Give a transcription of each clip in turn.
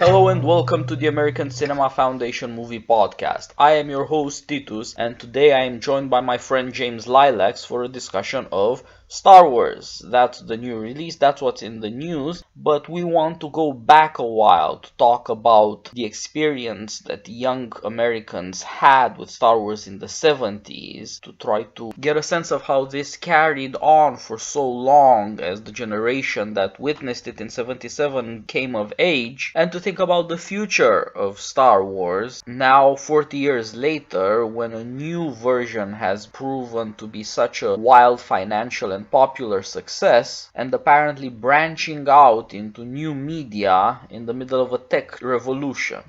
Hello and welcome to the American Cinema Foundation Movie Podcast. I am your host Titus, and today I am joined by my friend James Lileks for a discussion of Star Wars. That's the new release, that's what's in the news, but we want to go back a while to talk about the experience that young Americans had with Star Wars in the 70s, to try to get a sense of how this carried on for so long as the generation that witnessed it in 77 came of age, and to think about the future of Star Wars now 40 years later, when a new version has proven to be such a wild financial and popular success, and apparently branching out into new media in the middle of a tech revolution.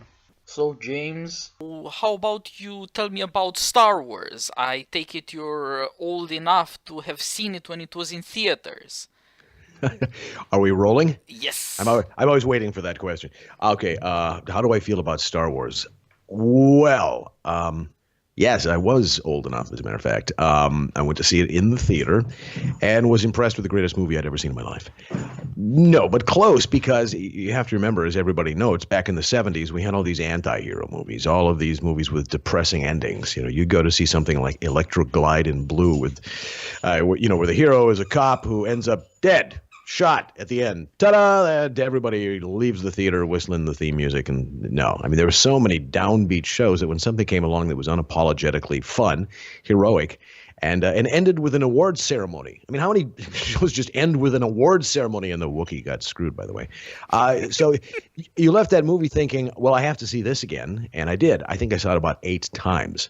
So, James, how about you tell me about Star Wars? I take it you're old enough to have seen it when it was in theaters. Are we rolling? Yes. I'm always waiting for that question. Okay, how do I feel about Star Wars? Well, yes, I was old enough, as a matter of fact. I went to see it in the theater and was impressed with the greatest movie I'd ever seen in my life. No, but close, because you have to remember, as everybody knows, back in the 70s, we had all these anti-hero movies, all of these movies with depressing endings. You know, you go to see something like Electro Glide in Blue with, where the hero is a cop who ends up dead. Shot at the end. Ta-da! Everybody leaves the theater whistling the theme music. And no, I mean, there were so many downbeat shows that when something came along that was unapologetically fun, heroic, and ended with an awards ceremony. I mean, how many shows just end with an awards ceremony? And the Wookiee got screwed, by the way. So you left that movie thinking, well, I have to see this again. And I did. I think I saw it about 8 times.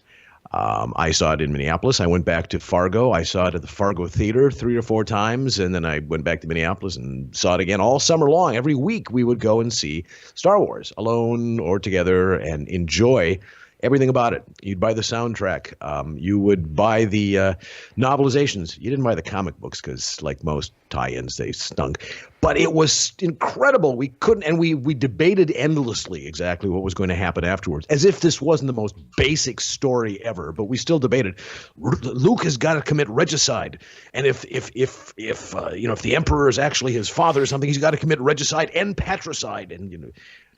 I saw it in Minneapolis. I went back to Fargo. I saw it at the Fargo Theater 3 or 4 times, and then I went back to Minneapolis and saw it again all summer long. Every week we would go and see Star Wars, alone or together, and enjoy everything about it. You'd buy the soundtrack. You would buy the novelizations. You didn't buy the comic books because, like most tie-ins, they stunk. But it was incredible. We couldn't, and we debated endlessly exactly what was going to happen afterwards, as if this wasn't the most basic story ever. But we still debated. Luke has got to commit regicide, and if the Emperor is actually his father or something, he's got to commit regicide and patricide, and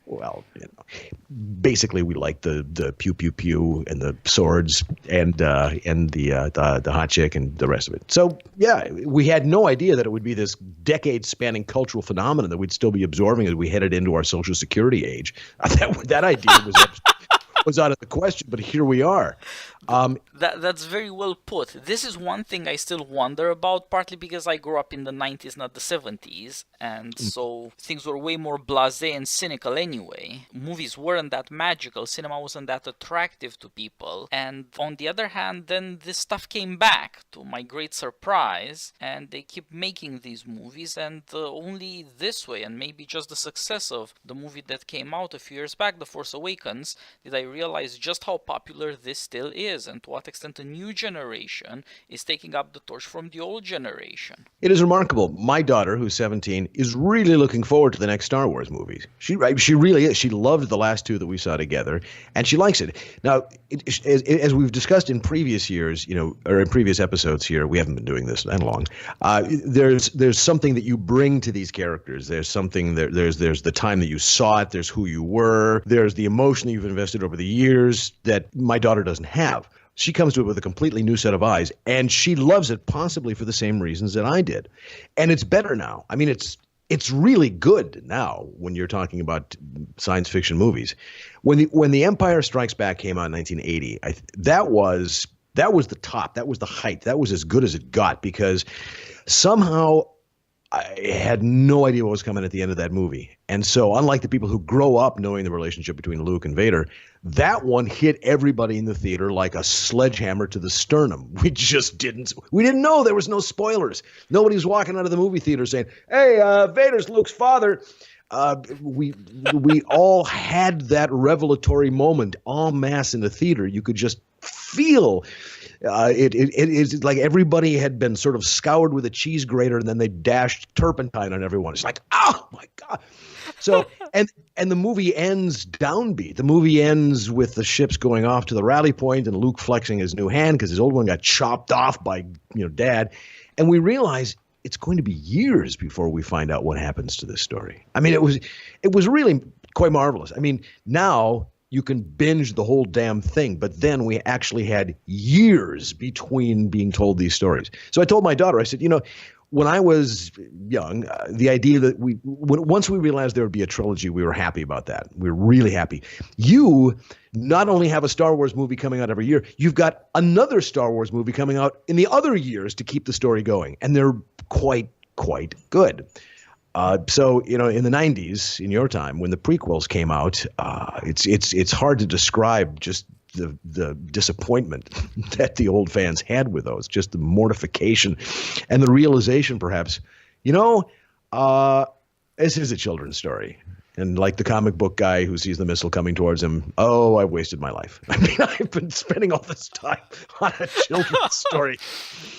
Well, basically we liked the pew pew pew and the swords and the hot chick and the rest of it. So yeah, we had no idea that it would be this decade-spanning cultural phenomenon that we'd still be absorbing as we headed into our Social Security age. That idea was out of the question, but here we are. That's very well put. This is one thing I still wonder about, partly because I grew up in the 90s, not the 70s, and so things were way more blasé and cynical anyway. Movies weren't that magical, cinema wasn't that attractive to people, and on the other hand, then this stuff came back, to my great surprise, and they keep making these movies, and only this way, and maybe just the success of the movie that came out a few years back, The Force Awakens, did I realize just how popular this still is, and to what extent a new generation is taking up the torch from the old generation. It is remarkable. My daughter, who's 17, is really looking forward to the next Star Wars movies. She really is. She loved the last 2 that we saw together, and she likes it. Now, as we've discussed in previous years, or in previous episodes here, we haven't been doing this that long. There's something that you bring to these characters. There's something there's the time that you saw it. There's who you were. There's the emotion that you've invested over the years that my daughter doesn't have. She comes to it with a completely new set of eyes, and she loves it possibly for the same reasons that I did. And it's better now. I mean, it's really good now when you're talking about science fiction movies. When The Empire Strikes Back came out in 1980, that was the top. That was the height. That was as good as it got, because somehow I had no idea what was coming at the end of that movie. And so unlike the people who grow up knowing the relationship between Luke and Vader, that one hit everybody in the theater like a sledgehammer to the sternum. We didn't know. There was no spoilers. Nobody was walking out of the movie theater saying, hey, Vader's Luke's father. We all had that revelatory moment en masse in the theater. You could just feel it is like everybody had been sort of scoured with a cheese grater, and then they dashed turpentine on everyone. It's like, oh my God. So, and the movie ends downbeat. The movie ends with the ships going off to the rally point and Luke flexing his new hand because his old one got chopped off by, Dad. And we realize it's going to be years before we find out what happens to this story. I mean, it was really quite marvelous. I mean, now you can binge the whole damn thing, but then we actually had years between being told these stories. So I told my daughter, I said, when I was young, the idea that once we realized there would be a trilogy, we were happy about that. We were really happy. You not only have a Star Wars movie coming out every year, you've got another Star Wars movie coming out in the other years to keep the story going, and they're quite good. So in the 90s, in your time, when the prequels came out, it's hard to describe just the disappointment that the old fans had with those, just the mortification and the realization, perhaps, this is a children's story. And like the comic book guy who sees the missile coming towards him, oh, I've wasted my life. I mean, I've been spending all this time on a children's story.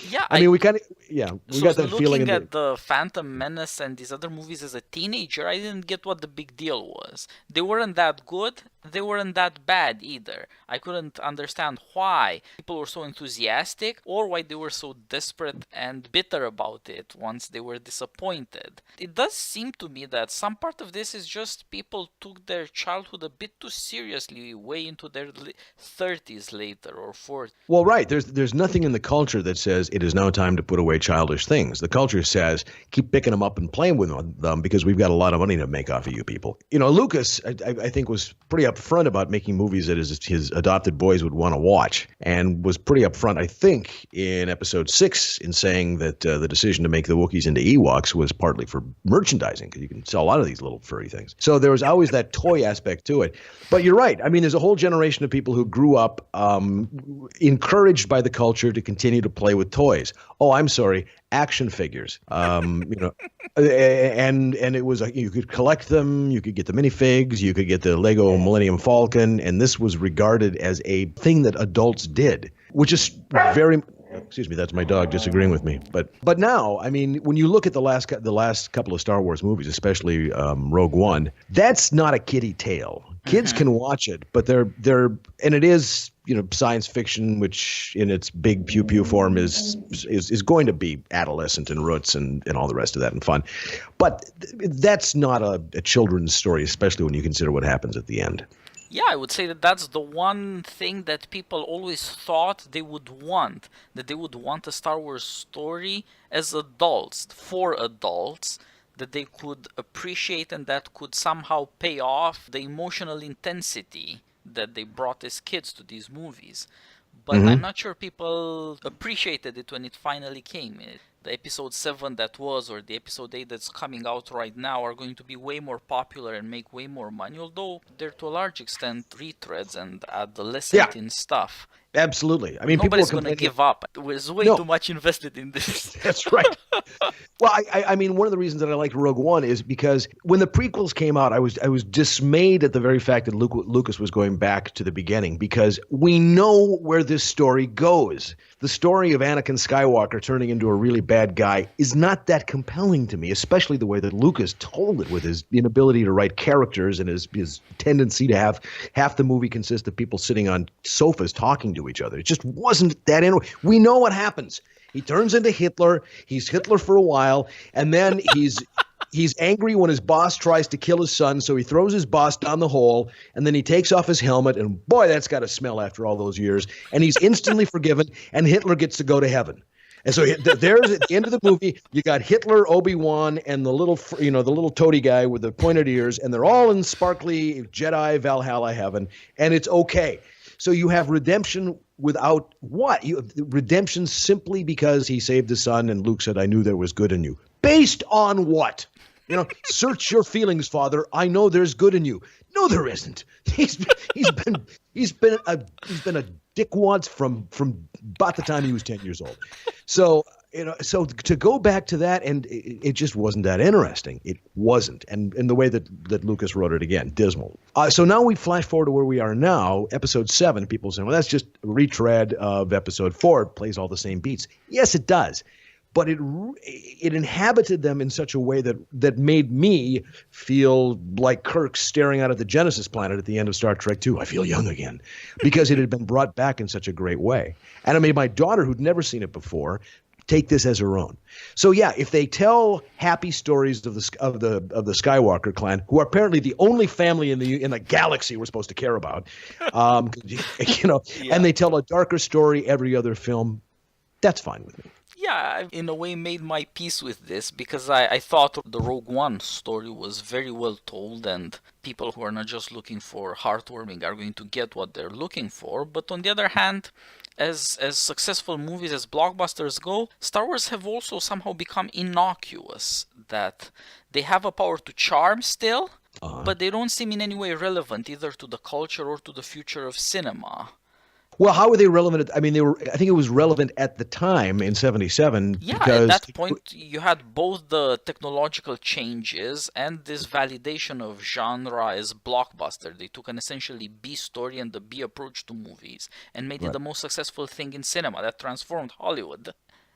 Yeah, we got that feeling. Looking at the Phantom Menace and these other movies as a teenager, I didn't get what the big deal was. They weren't that good. They weren't that bad either. I couldn't understand why people were so enthusiastic or why they were so desperate and bitter about it once they were disappointed. It does seem to me that some part of this is just people took their childhood a bit too seriously way into their 30s later or 40s. Well, right. There's nothing in the culture that says it is now time to put away childish things. The culture says keep picking them up and playing with them because we've got a lot of money to make off of you people. Lucas, I think, was pretty upfront about making movies that his adopted boys would want to watch, and was pretty upfront, I think, in episode 6 in saying that the decision to make the Wookiees into Ewoks was partly for merchandising, because you can sell a lot of these little furry things. So there was always that toy aspect to it. But you're right. I mean, there's a whole generation of people who grew up encouraged by the culture to continue to play with toys. Oh, I'm sorry, action figures. And it was you could collect them, you could get the minifigs, you could get the Lego Millennium Falcon, and this was regarded as a thing that adults did, which is very. Excuse me, that's my dog disagreeing with me. But now, I mean, when you look at the last couple of Star Wars movies, especially Rogue One, that's not a kiddie tale. Kids can watch it, but they're and it is science fiction, which in its big pew pew form is going to be adolescent and roots and all the rest of that and fun. But that's not a children's story, especially when you consider what happens at the end. Yeah, I would say that that's the one thing that people always thought they would want, that they would want a Star Wars story as adults, for adults, that they could appreciate and that could somehow pay off the emotional intensity that they brought as kids to these movies. But I'm not sure people appreciated it when it finally came. The episode 7 that was, or the episode 8 that's coming out right now, are going to be way more popular and make way more money, although they're to a large extent retreads and adolescent in stuff. Absolutely. I mean, nobody's going to give up. There's way too much invested in this. That's right. Well, I mean, one of the reasons that I liked Rogue One is because when the prequels came out, I was dismayed at the very fact that Lucas was going back to the beginning, because we know where this story goes. The story of Anakin Skywalker turning into a really bad guy is not that compelling to me, especially the way that Lucas told it, with his inability to write characters and his tendency to have half the movie consist of people sitting on sofas talking to each other. It just wasn't that we know what happens. He turns into Hitler. He's Hitler for a while, and then he's angry when his boss tries to kill his son, so he throws his boss down the hole, and then he takes off his helmet, and boy, that's got to smell after all those years. And he's instantly forgiven, and Hitler gets to go to heaven. And so there's at the end of the movie, you got Hitler, Obi-Wan, and the little toady guy with the pointed ears, and they're all in sparkly Jedi Valhalla heaven, and it's okay. So you have redemption without what? You have redemption simply because he saved his son, and Luke said, "I knew there was good in you." Based on what? Search your feelings, Father. I know there's good in you. No, there isn't. He's been a dickwad from about the time he was 10 years old. So so to go back to that, and it just wasn't that interesting. It wasn't, and the way that Lucas wrote it, again, dismal. So now we flash forward to where we are now, episode 7. People say, well, that's just a retread of episode 4. It plays all the same beats. Yes, it does. But it inhabited them in such a way that made me feel like Kirk staring out at the Genesis planet at the end of Star Trek II. I feel young again, because it had been brought back in such a great way. And it made my daughter, who'd never seen it before, take this as her own. So yeah, if they tell happy stories of the Skywalker clan, who are apparently the only family in the galaxy we're supposed to care about, and they tell a darker story every other film, that's fine with me. Yeah, I in a way made my peace with this because I thought the Rogue One story was very well told, and people who are not just looking for heartwarming are going to get what they're looking for. But on the other hand, as successful movies as blockbusters go, Star Wars have also somehow become innocuous, that they have a power to charm still, but they don't seem in any way relevant either to the culture or to the future of cinema. Well, how were they relevant? I mean, I think it was relevant at the time in '77. Yeah, because at that point, you had both the technological changes and this validation of genre as blockbuster. They took an essentially B story and the B approach to movies and made it the most successful thing in cinema that transformed Hollywood.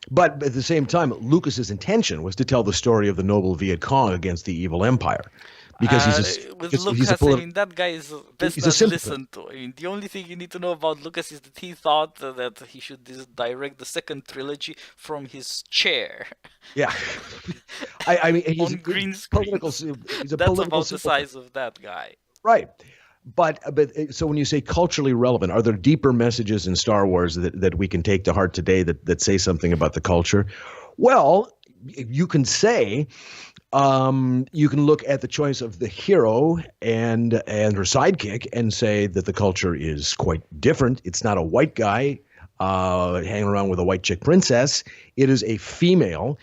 But at the same time, Lucas's intention was to tell the story of the noble Viet Cong against the evil empire. Because Lucas, I mean, that guy is best not listened to. I mean, the only thing you need to know about Lucas is that he thought that he should direct the second trilogy from his chair. Yeah, I mean, he's on green screen. That's about the size of that guy. Right. But so when you say culturally relevant, are there deeper messages in Star Wars that we can take to heart today that say something about the culture? Well, you can say. You can look at the choice of the hero and her sidekick and say that the culture is quite different. It's not a white guy hanging around with a white chick princess. It is a female,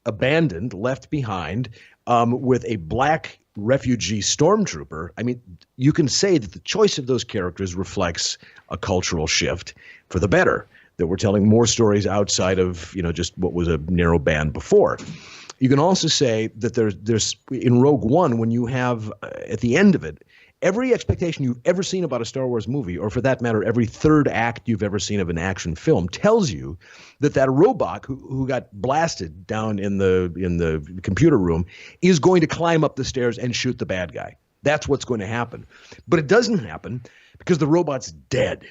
abandoned, left behind, with a black refugee stormtrooper. I mean, you can say that the choice of those characters reflects a cultural shift for the better, that we're telling more stories outside of, just what was a narrow band before. You can also say that there's in Rogue One, when you have at the end of it, every expectation you've ever seen about a Star Wars movie, or for that matter, every third act you've ever seen of an action film, tells you that robot who got blasted down in the computer room is going to climb up the stairs and shoot the bad guy. That's what's going to happen. But it doesn't happen because the robot's dead.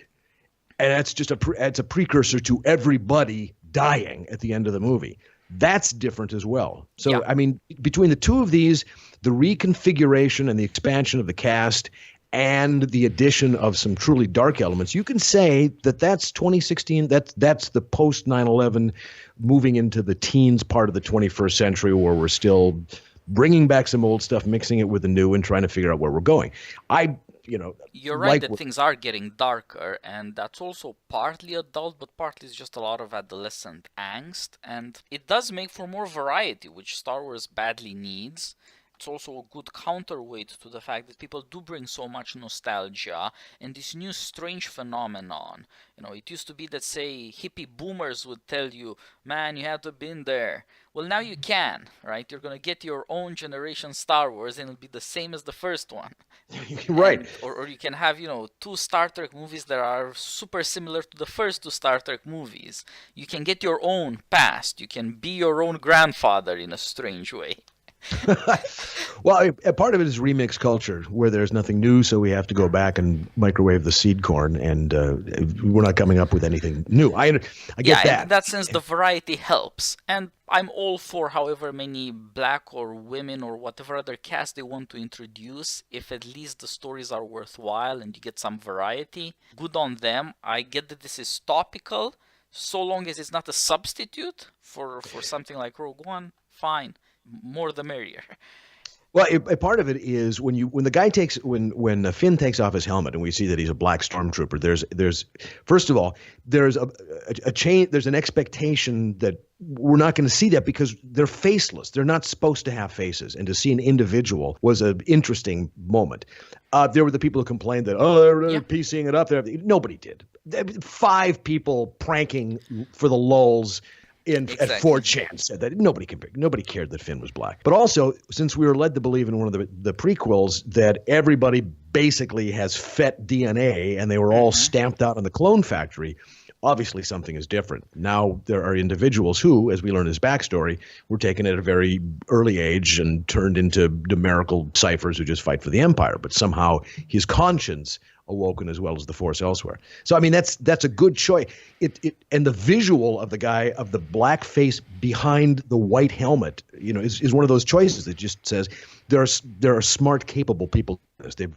And that's just it's a precursor to everybody dying at the end of the movie. That's different as well. So, yeah. I mean, between the two of these, the reconfiguration and the expansion of the cast and the addition of some truly dark elements, you can say that that's 2016. That's the post 9/11 moving into the teens part of the 21st century, where we're still bringing back some old stuff, mixing it with the new, and trying to figure out where we're going. You're right that things are getting darker, and that's also partly adult, but partly it's just a lot of adolescent angst, and it does make for more variety, which Star Wars badly needs. It's also a good counterweight to the fact that people do bring so much nostalgia and this new strange phenomenon. It used to be that, say, hippie boomers would tell you, man, you have to have been there. Well, now you can, right? You're going to get your own generation Star Wars and it'll be the same as the first one. Right. Or you can have, two Star Trek movies that are super similar to the first two Star Trek movies. You can get your own past. You can be your own grandfather in a strange way. Well, a part of it is remix culture, where there's nothing new, so we have to go back and microwave the seed corn, and we're not coming up with anything new. I get that. In that sense, the variety helps, and I'm all for however many black or women or whatever other cast they want to introduce, if at least the stories are worthwhile and you get some variety. Good on them. I get that this is topical, so long as it's not a substitute for something like Rogue One, fine. More the merrier. Well, a part of it is when Finn takes off his helmet and we see that he's a black stormtrooper. There's first of all, there's a chain. There's an expectation that we're not going to see that because they're faceless. They're not supposed to have faces, and to see an individual was an interesting moment. There were the people who complained that they're PCing it up there. Nobody did. 5 people pranking for the lulz. At 4chan said that nobody cared that Finn was black. But also, since we were led to believe in one of the prequels that everybody basically has Fett DNA and they were all stamped out in the clone factory, obviously something is different. Now there are individuals who, as we learn his backstory, were taken at a very early age and turned into numerical ciphers who just fight for the Empire. But somehow his conscience awoken as well as the Force elsewhere. So I mean that's a good choice. And the visual of the guy of the black face behind the white helmet, is one of those choices that just says there are smart, capable people.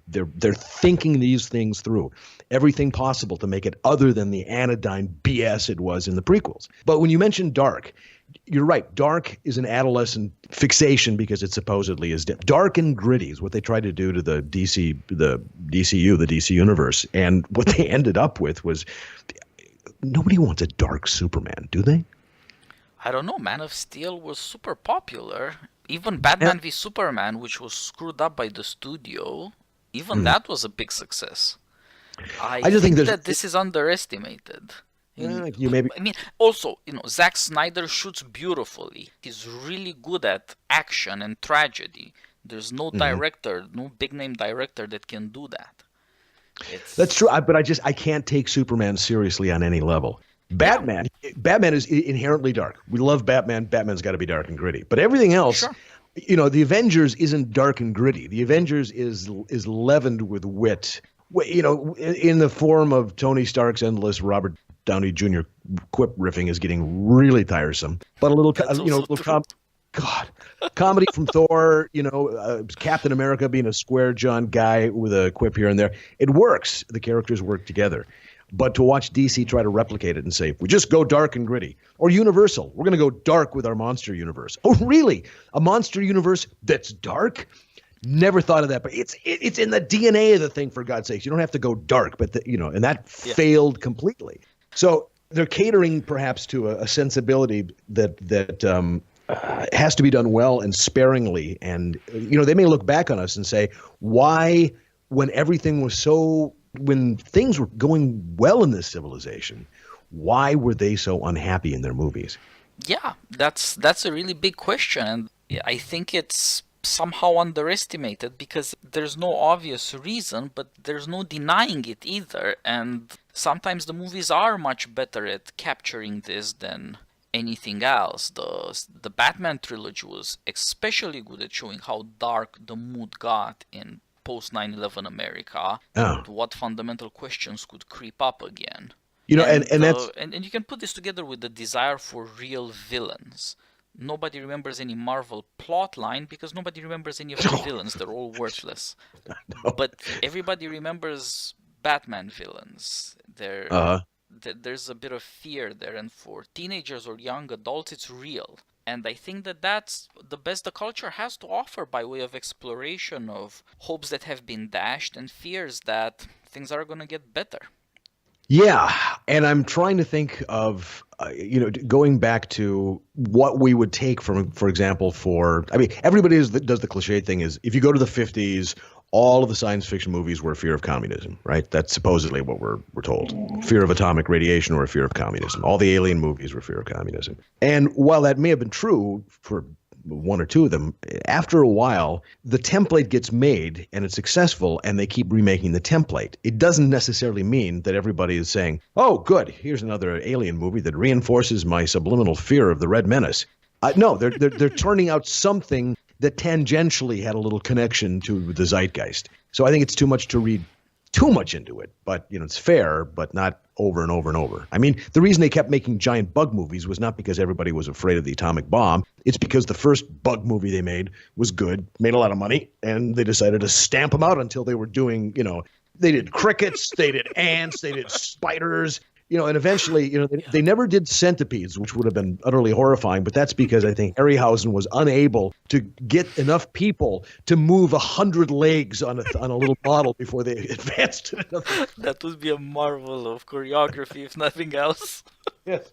They're thinking these things through, everything possible to make it other than the anodyne BS it was in the prequels. But when you mention dark, you're right. Dark is an adolescent fixation because it supposedly is dark and gritty is what they tried to do to the DCU, the DC universe. And what they ended up with was nobody wants a dark Superman, do they? I don't know. Man of Steel was super popular. Even Batman v Superman, which was screwed up by the studio, even that was a big success. I just think that this is underestimated. Also, Zack Snyder shoots beautifully. He's really good at action and tragedy. There's no director, no big-name director that can do that. That's true, but I can't take Superman seriously on any level. Batman is inherently dark. We love Batman. Batman's got to be dark and gritty. But everything else, the Avengers isn't dark and gritty. The Avengers is leavened with wit. In the form of Tony Stark's endless Robert Downey Jr. quip riffing is getting really tiresome. But a little, comedy from Thor, Captain America being a square John guy with a quip here and there. It works. The characters work together. But to watch DC try to replicate it and say, if we just go dark and gritty, or Universal, we're going to go dark with our monster universe. Oh, really? A monster universe that's dark? Never thought of that, but it's in the DNA of the thing, for God's sakes. You don't have to go dark, but and that failed completely. So they're catering perhaps to a sensibility that has to be done well and sparingly. And they may look back on us and say, why, when things were going well in this civilization, why were they so unhappy in their movies? Yeah, that's a really big question, and I think it's somehow underestimated because there's no obvious reason, but there's no denying it either. And sometimes the movies are much better at capturing this than anything else. The Batman trilogy was especially good at showing how dark the mood got in post 9/11 America, and what fundamental questions could creep up again. And you can put this together with the desire for real villains. Nobody remembers any Marvel plot line because nobody remembers any of the villains. They're all worthless. But everybody remembers Batman villains. There's a bit of fear there, and for teenagers or young adults, it's real. And I think that's the best the culture has to offer by way of exploration of hopes that have been dashed and fears that things are going to get better. Yeah, and I'm trying to think of, going back to what we would take from, for example, everybody does the cliche thing is if you go to the 50s, all of the science fiction movies were fear of communism, right? That's supposedly what we're told. Fear of atomic radiation or a fear of communism. All the alien movies were fear of communism. And while that may have been true for one or two of them, after a while, the template gets made and it's successful and they keep remaking the template. It doesn't necessarily mean that everybody is saying, oh, good, here's another alien movie that reinforces my subliminal fear of the Red Menace. No, they're turning out something that tangentially had a little connection to the zeitgeist. So I think it's too much to read too much into it, but it's fair, but not over and over and over. I mean, the reason they kept making giant bug movies was not because everybody was afraid of the atomic bomb. It's because the first bug movie they made was good, made a lot of money, and they decided to stamp them out until they were doing, they did crickets, they did ants, they did spiders, and eventually, they never did centipedes, which would have been utterly horrifying. But that's because I think Harryhausen was unable to get enough people to move 100 legs on a little model before they advanced to another. That would be a marvel of choreography, if nothing else. Yes.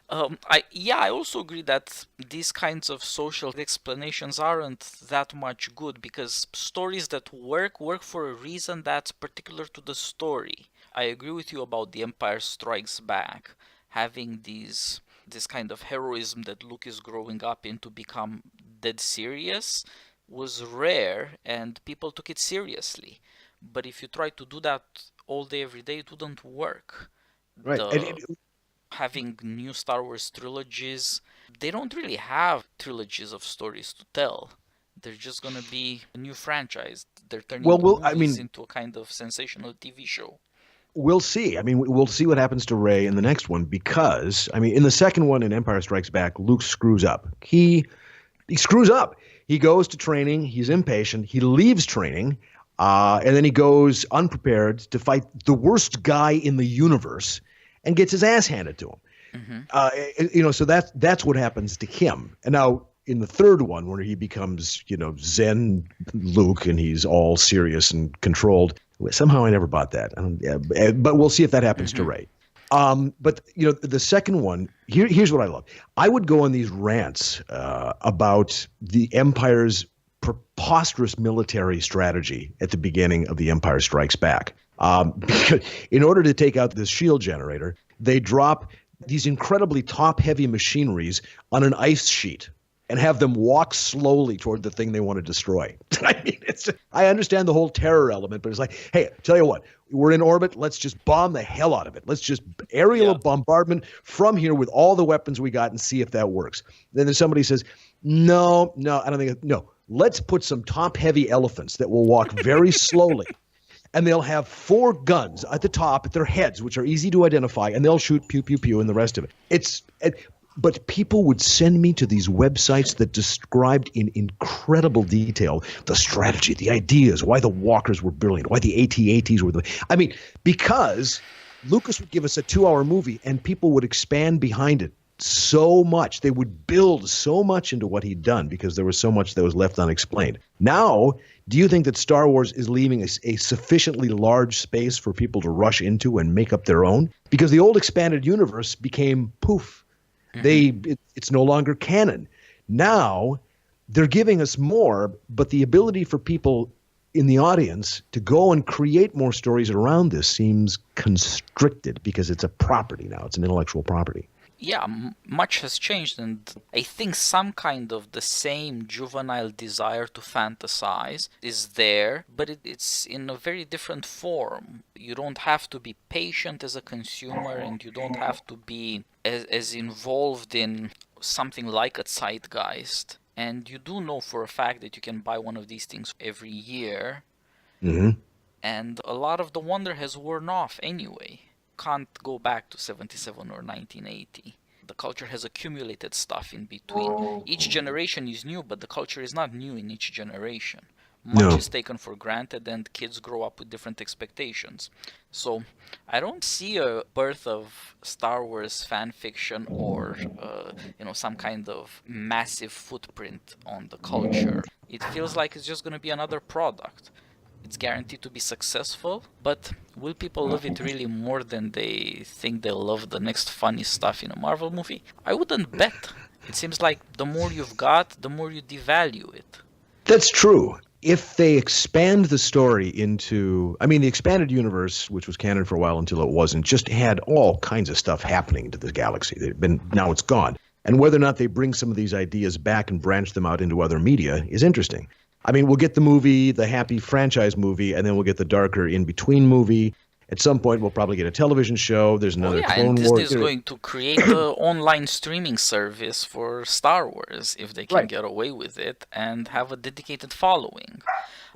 I also agree that these kinds of social explanations aren't that much good because stories that work for a reason that's particular to the story. I agree with you about The Empire Strikes Back, having this kind of heroism that Luke is growing up into become dead serious was rare and people took it seriously. But if you try to do that all day, every day, it wouldn't work. Right. Having new Star Wars trilogies, they don't really have trilogies of stories to tell. They're just going to be a new franchise. They're turning Well, movies into a kind of sensational TV show. we'll see. I mean, we'll see what happens to Rey in the next one because, I mean, in the second one in Empire Strikes Back, Luke screws up. He screws up. He goes to training. He's impatient. He leaves training, and then he goes unprepared to fight the worst guy in the universe and gets his ass handed to him. So that's what happens to him. And now in the third one, where he becomes, Zen Luke and he's all serious and controlled, somehow I never bought that. But we'll see if that happens to Rey. But the second one, here's what I love. I would go on these rants about the Empire's preposterous military strategy at the beginning of The Empire Strikes Back. Because in order to take out this shield generator, they drop these incredibly top-heavy machineries on an ice sheet and have them walk slowly toward the thing they want to destroy. I mean, I understand the whole terror element, but it's like, hey, tell you what, we're in orbit. Let's just bomb the hell out of it. Let's just aerial bombardment from here with all the weapons we got and see if that works. Then somebody says, no, I don't think, no. Let's put some top-heavy elephants that will walk very slowly. And they'll have 4 guns at the top at their heads, which are easy to identify, and they'll shoot pew, pew, pew, and the rest of it. But people would send me to these websites that described in incredible detail the strategy, the ideas, why the walkers were brilliant, why the AT-ATs were because Lucas would give us a 2-hour movie, and people would expand behind it so much. They would build so much into what he'd done because there was so much that was left unexplained. Now, do you think that Star Wars is leaving a sufficiently large space for people to rush into and make up their own? Because the old expanded universe became poof. It's no longer canon. Now, they're giving us more, but the ability for people in the audience to go and create more stories around this seems constricted because it's a property now. It's an intellectual property. Yeah, much has changed, and I think some kind of the same juvenile desire to fantasize is there, but it's in a very different form. You don't have to be patient as a consumer, and you don't have to be as involved in something like a zeitgeist. And you do know for a fact that you can buy one of these things every year, and a lot of the wonder has worn off anyway. Can't go back to 77 or 1980. The culture has accumulated stuff in between. Each generation is new, but the culture is not new in each generation. Much is taken for granted, and kids grow up with different expectations. So I don't see a birth of Star Wars fan fiction or some kind of massive footprint on the culture. It feels like it's just going to be another product. It's guaranteed to be successful, but will people love it really more than they think they'll love the next funny stuff in a Marvel movie? I wouldn't bet. It seems like the more you've got, the more you devalue it. That's true. If they expand the story into, the expanded universe, which was canon for a while until it wasn't, just had all kinds of stuff happening to the galaxy. Now it's gone. And whether or not they bring some of these ideas back and branch them out into other media is interesting. We'll get the movie, the happy franchise movie, and then we'll get the darker in-between movie. At some point, we'll probably get a television show. There's another Clone Wars. And Disney is going to create an online streaming service for Star Wars, if they can get away with it, and have a dedicated following.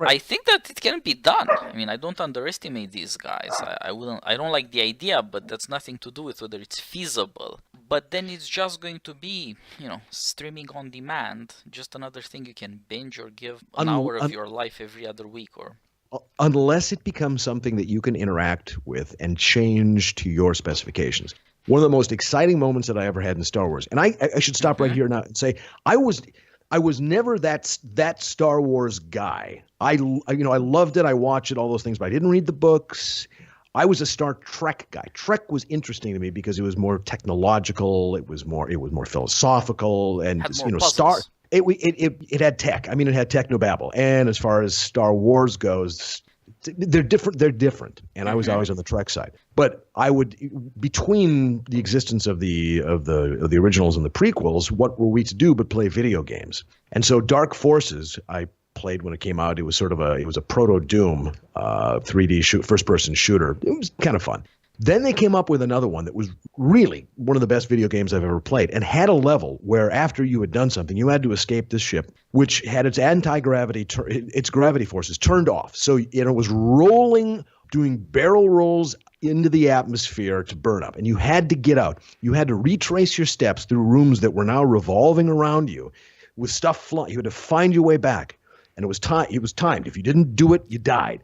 I think that it can be done. I don't underestimate these guys. I don't like the idea, but that's nothing to do with whether it's feasible. But then it's just going to be, streaming on demand, just another thing you can binge or give an hour of your life every other week. Unless it becomes something that you can interact with and change to your specifications. One of the most exciting moments that I ever had in Star Wars, and I should stop right here now and say, I was never that Star Wars guy. I loved it. I watched it, all those things, but I didn't read the books. I was a Star Trek guy. Trek was interesting to me because it was more technological. It was more philosophical, and puzzles. It had tech. It had technobabble. And as far as Star Wars goes, they're different. And I was always on the Trek side. But I would, between the existence of the originals and the prequels, what were we to do but play video games? And so Dark Forces, I played when it came out. It was a proto Doom 3D first person shooter. It was kind of fun. Then they came up with another one that was really one of the best video games I've ever played, and had a level where after you had done something, you had to escape this ship, which had its anti-gravity, its gravity forces turned off. So it was rolling, doing barrel rolls into the atmosphere to burn up, and you had to get out. You had to retrace your steps through rooms that were now revolving around you with stuff flying. You had to find your way back, and it was timed. If you didn't do it, you died.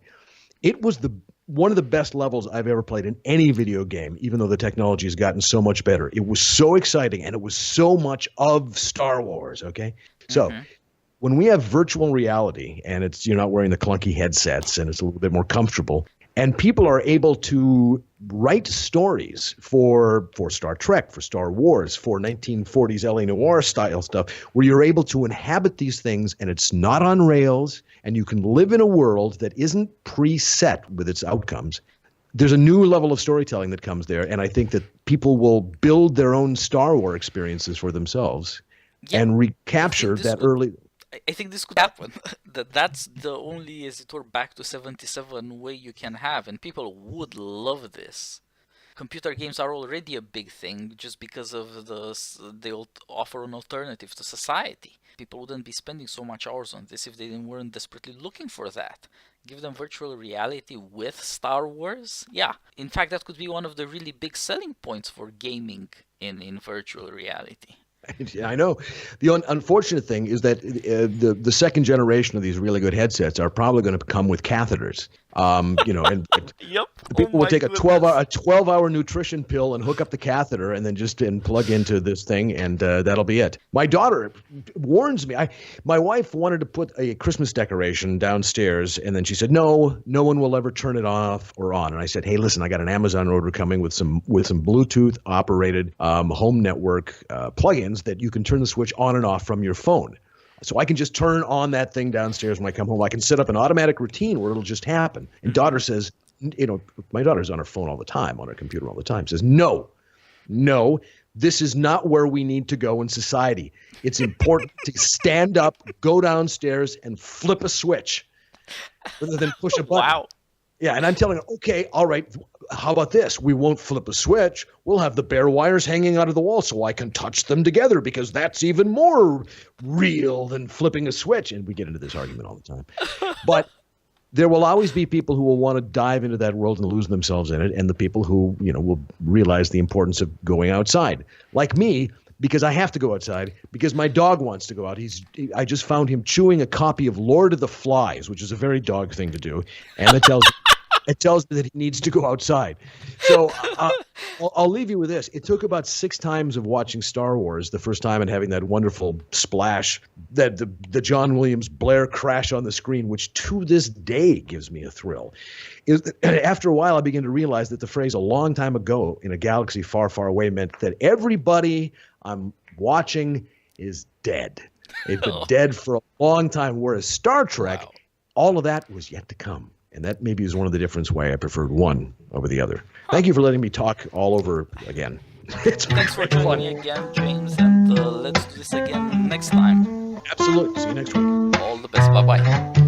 It was one of the best levels I've ever played in any video game, even though the technology has gotten so much better. It was so exciting, and it was so much of Star Wars, okay? So when we have virtual reality, and you're not wearing the clunky headsets, and it's a little bit more comfortable, and people are able to write stories for Star Trek, for Star Wars, for 1940s LA Noir style stuff, where you're able to inhabit these things and it's not on rails, and you can live in a world that isn't preset with its outcomes. There's a new level of storytelling that comes there, and I think that people will build their own Star Wars experiences for themselves and recapture that early... I think this could happen. That's the only, as it were, back to 77 way you can have, and people would love this. Computer games are already a big thing just because of they'll offer an alternative to society. People wouldn't be spending so much hours on this if they weren't desperately looking for that. Give them virtual reality with Star Wars? Yeah. In fact, that could be one of the really big selling points for gaming in virtual reality. Yeah, I know. The unfortunate thing is that the second generation of these really good headsets are probably going to come with catheters. And Yep. people will take a 12-hour nutrition pill and hook up the catheter and then just plug into this thing, and that'll be it. My daughter warns me. My wife wanted to put a Christmas decoration downstairs, and then she said, no one will ever turn it off or on. And I said, hey, listen, I got an Amazon order coming with some Bluetooth operated home network plugins that you can turn the switch on and off from your phone. So I can just turn on that thing downstairs when I come home. I can set up an automatic routine where it'll just happen. And daughter says, my daughter's on her phone all the time, on her computer all the time, says, no, this is not where we need to go in society. It's important to stand up, go downstairs, and flip a switch rather than push a button. Wow. Yeah, and I'm telling her, okay, all right, how about this? We won't flip a switch. We'll have the bare wires hanging out of the wall so I can touch them together, because that's even more real than flipping a switch. And we get into this argument all the time. But there will always be people who will want to dive into that world and lose themselves in it, and the people who, will realize the importance of going outside. Like me, because I have to go outside, because my dog wants to go out. I just found him chewing a copy of Lord of the Flies, which is a very dog thing to do, and it tells me that he needs to go outside. So I'll leave you with this. It took about 6 times of watching Star Wars, the first time, and having that wonderful splash, that the John Williams Blair crash on the screen, which to this day gives me a thrill. After a while, I began to realize that the phrase a long time ago in a galaxy far, far away meant that everybody I'm watching is dead. They've been dead for a long time, whereas Star Trek, all of that was yet to come. And that maybe is one of the difference why I preferred one over the other. Thank you for letting me talk all over again. Thanks for joining me again, James, and let's do this again next time. Absolutely. See you next week. All the best. Bye-bye.